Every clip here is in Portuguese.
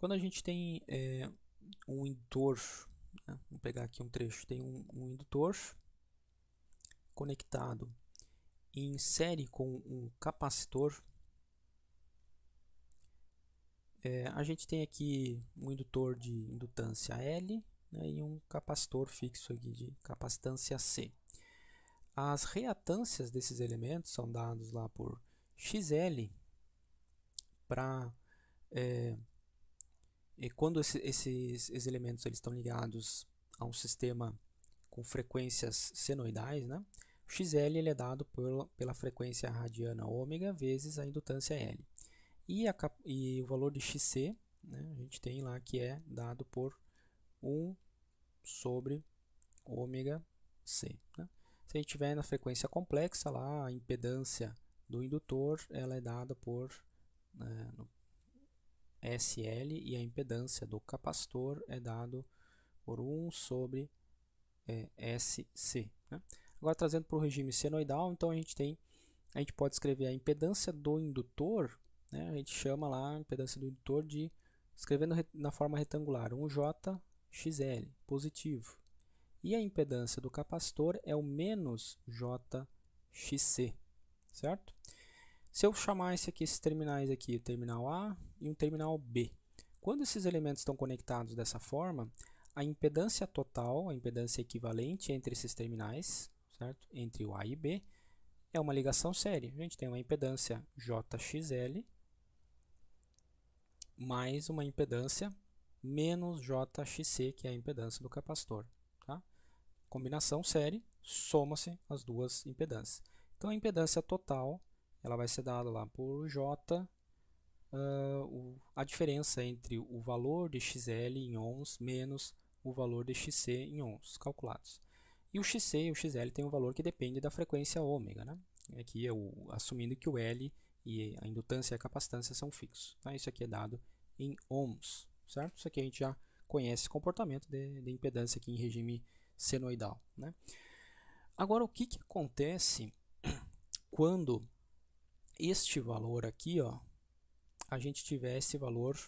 Quando a gente tem um indutor, né? Vamos pegar aqui um trecho, tem um indutor conectado em série com um capacitor. A gente tem aqui um indutor de indutância L, né, e um capacitor fixo aqui de capacitância C. As reatâncias desses elementos são dados lá por XL para quando esses elementos eles estão ligados a um sistema com frequências senoidais, né? O XL ele é dado pela frequência radiana ômega vezes a indutância L. E o valor de XC, né, a gente tem lá que é dado por 1 sobre ômega C. Né? Se a gente tiver na frequência complexa, lá a impedância do indutor ela é dada por SL e a impedância do capacitor é dado por 1 sobre SC. Né? Agora trazendo para o regime senoidal, então a gente pode escrever a impedância do indutor, né? A gente chama lá a impedância do indutor de, escrevendo na forma retangular, 1JXL, positivo. E a impedância do capacitor é o menos JXC, certo? Se eu chamar esses terminais aqui, o terminal A e um terminal B, quando esses elementos estão conectados dessa forma, a impedância total, a impedância equivalente entre esses terminais, certo? Entre o A e B, é uma ligação série. A gente tem uma impedância JXL mais uma impedância menos JXC, que é a impedância do capacitor. Tá? Combinação série, soma-se as duas impedâncias. Então a impedância total ela vai ser dada lá por J, a diferença entre o valor de XL em ohms menos o valor de XC em ohms calculados. E o XC e o XL tem um valor que depende da frequência ômega. Né? Aqui assumindo que o L e a indutância e a capacitância são fixos. Tá? Isso aqui é dado em ohms. Certo? Isso aqui a gente já conhece o comportamento de impedância aqui em regime senoidal. Né? Agora, o que acontece quando este valor aqui, ó, a gente tiver esse valor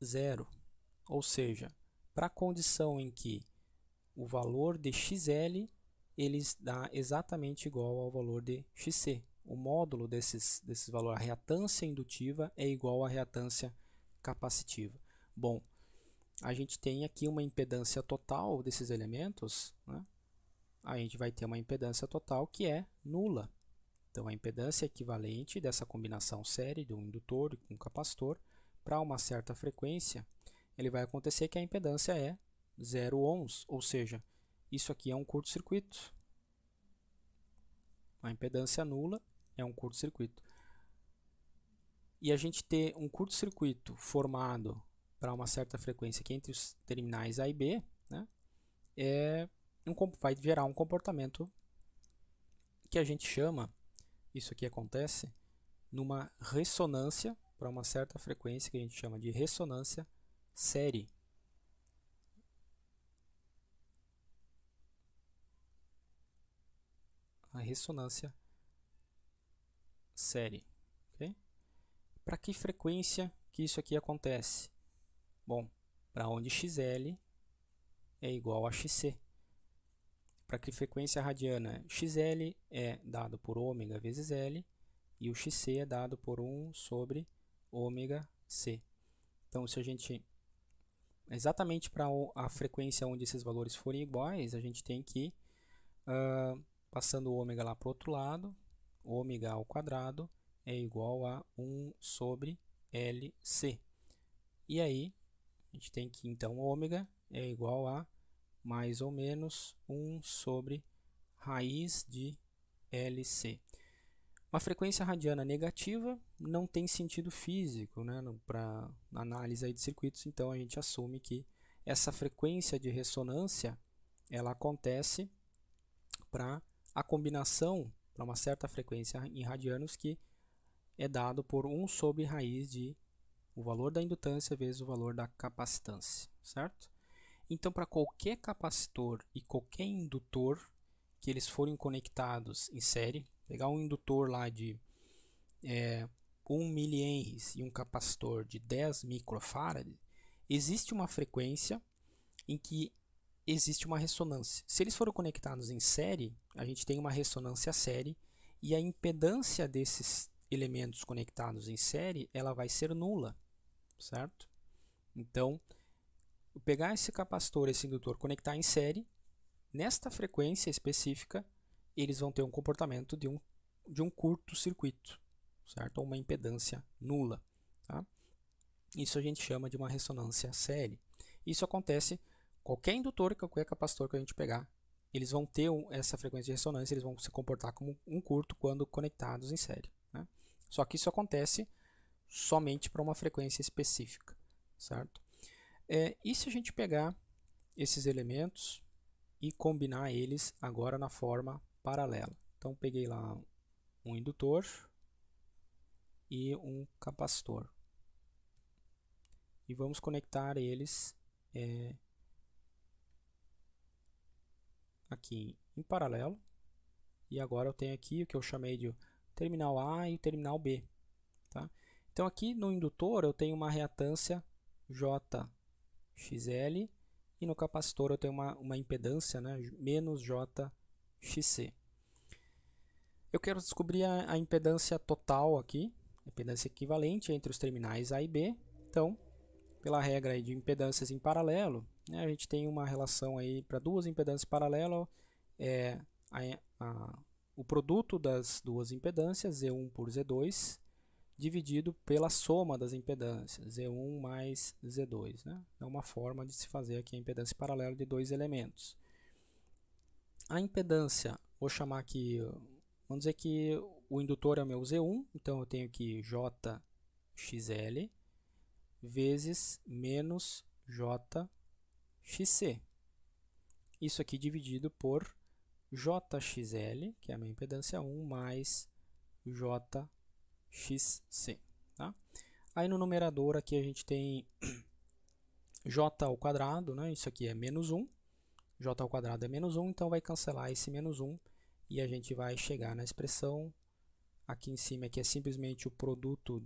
zero? Ou seja, para a condição em que o valor de XL ele dá exatamente igual ao valor de XC. O módulo desses valores, a reatância indutiva é igual à reatância capacitiva. Bom, a gente tem aqui uma impedância total desses elementos, né? A gente vai ter uma impedância total que é nula. Então, a impedância equivalente dessa combinação série de um indutor com um capacitor para uma certa frequência, ele vai acontecer que a impedância é 0 ohms, ou seja, isso aqui é um curto-circuito. A impedância nula é um curto-circuito. E a gente ter um curto-circuito formado para uma certa frequência aqui entre os terminais A e B, né, vai gerar um comportamento que a gente chama, isso aqui acontece, numa ressonância para uma certa frequência que a gente chama de ressonância série. A ressonância série. Okay? Para que frequência que isso aqui acontece? Bom, para onde XL é igual a XC. Para que frequência radiana? XL é dado por ômega vezes L e o XC é dado por 1 sobre ômega C. Então, se a gente exatamente para a frequência onde esses valores forem iguais, a gente tem que passando o ômega lá para o outro lado, ômega ao quadrado é igual a 1 sobre LC. E aí, a gente tem que, então, ômega é igual a mais ou menos 1 sobre raiz de LC. Uma frequência radiana negativa não tem sentido físico, né, para análise aí de circuitos, então a gente assume que essa frequência de ressonância ela acontece para a combinação para uma certa frequência em radianos que é dado por 1 sobre raiz de o valor da indutância vezes o valor da capacitância, certo? Então, para qualquer capacitor e qualquer indutor que eles forem conectados em série, pegar um indutor lá de 1 mH e um capacitor de 10 microfarad, existe uma frequência em que existe uma ressonância. Se eles forem conectados em série, a gente tem uma ressonância série e a impedância desses elementos conectados em série, ela vai ser nula, certo? Então, eu pegar esse capacitor, esse indutor, conectar em série, nesta frequência específica, eles vão ter um comportamento de um curto-circuito, certo? Ou uma impedância nula, tá? Isso a gente chama de uma ressonância série. Isso acontece qualquer indutor, qualquer capacitor que a gente pegar, eles vão ter essa frequência de ressonância, eles vão se comportar como um curto quando conectados em série, né? Só que isso acontece somente para uma frequência específica, certo? E se a gente pegar esses elementos e combinar eles agora na forma paralela? Então, peguei lá um indutor e um capacitor. E vamos conectar eles aqui em paralelo. E agora eu tenho aqui o que eu chamei de terminal A e o terminal B. Tá? Então, aqui no indutor eu tenho uma reatância JXL e no capacitor eu tenho uma impedância, né, menos JXC. Eu quero descobrir a impedância total aqui, a impedância equivalente entre os terminais A e B. Então, pela regra aí de impedâncias em paralelo, né, a gente tem uma relação aí para duas impedâncias paralelas, o produto das duas impedâncias, Z1 por Z2, dividido pela soma das impedâncias, Z1 mais Z2. Né? É uma forma de se fazer aqui a impedância paralela de dois elementos. A impedância, vou chamar aqui, vamos dizer que o indutor é o meu Z1, então eu tenho aqui JXL vezes menos JXC. Isso aqui dividido por JXL, que é a minha impedância 1, mais JXC. Tá? Aí no numerador aqui a gente tem J ao quadrado, né? Isso aqui é menos 1. J ao quadrado é menos 1, então vai cancelar esse menos 1 e a gente vai chegar na expressão aqui em cima, que é simplesmente o produto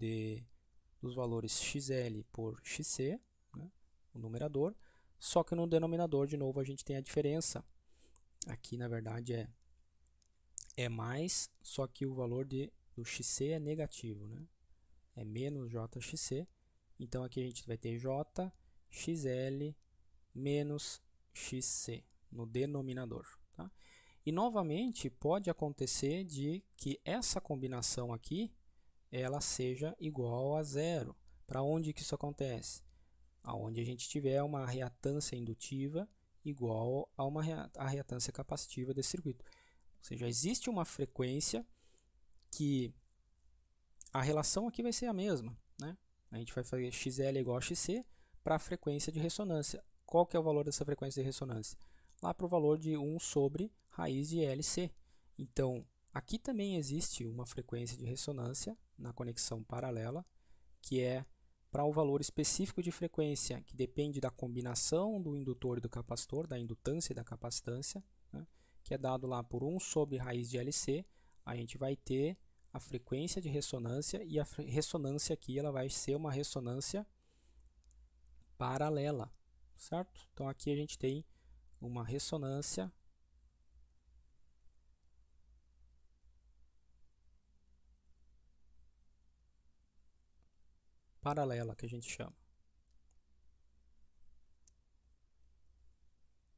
dos valores XL por XC, né? O numerador, só que no denominador, de novo, a gente tem a diferença. Aqui, na verdade, é mais, só que o valor do XC é negativo, né? É menos JXC. Então, aqui a gente vai ter JXL menos XC no denominador. Tá? E, novamente, pode acontecer de que essa combinação aqui ela seja igual a zero. Para onde que isso acontece? Aonde a gente tiver uma reatância indutiva igual a reatância capacitiva desse circuito. Ou seja, existe uma frequência que a relação aqui vai ser a mesma. Né? A gente vai fazer XL igual a XC para a frequência de ressonância. Qual que é o valor dessa frequência de ressonância? Lá para o valor de 1 sobre raiz de LC. Então, aqui também existe uma frequência de ressonância na conexão paralela, que é para o valor específico de frequência, que depende da combinação do indutor e do capacitor, da indutância e da capacitância, né, que é dado lá por 1 sobre raiz de LC, a gente vai ter a frequência de ressonância, e a ressonância aqui ela vai ser uma ressonância paralela, certo? Então aqui a gente tem uma ressonância paralela, que a gente chama.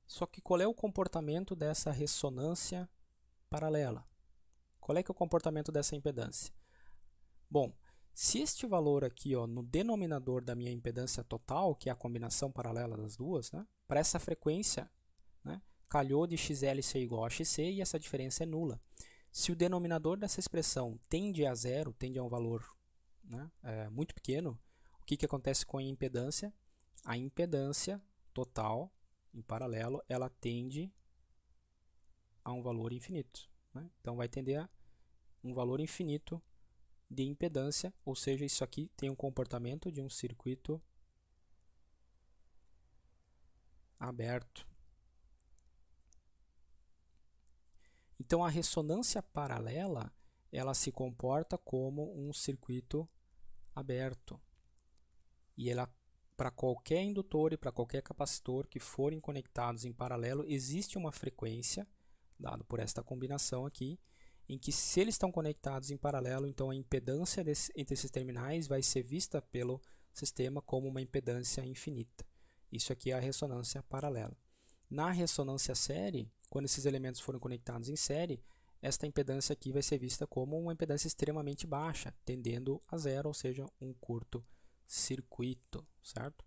Só que qual é o comportamento dessa ressonância paralela? Qual é que é o comportamento dessa impedância? Bom, se este valor aqui, ó, no denominador da minha impedância total, que é a combinação paralela das duas, né, para essa frequência, né, calhou de XL ser igual a XC e essa diferença é nula. Se o denominador dessa expressão tende a zero, tende a um valor, né, muito pequeno, o que acontece com a impedância? A impedância total, em paralelo, ela tende a um valor infinito. Né? Então, vai tender a um valor infinito de impedância, ou seja, isso aqui tem um comportamento de um circuito aberto. Então, a ressonância paralela ela se comporta como um circuito aberto. E ela, para qualquer indutor e para qualquer capacitor que forem conectados em paralelo, existe uma frequência, dado por esta combinação aqui, em que se eles estão conectados em paralelo, então a impedância entre esses terminais vai ser vista pelo sistema como uma impedância infinita. Isso aqui é a ressonância paralela. Na ressonância série, quando esses elementos forem conectados em série, esta impedância aqui vai ser vista como uma impedância extremamente baixa, tendendo a zero, ou seja, um curto circuito, certo?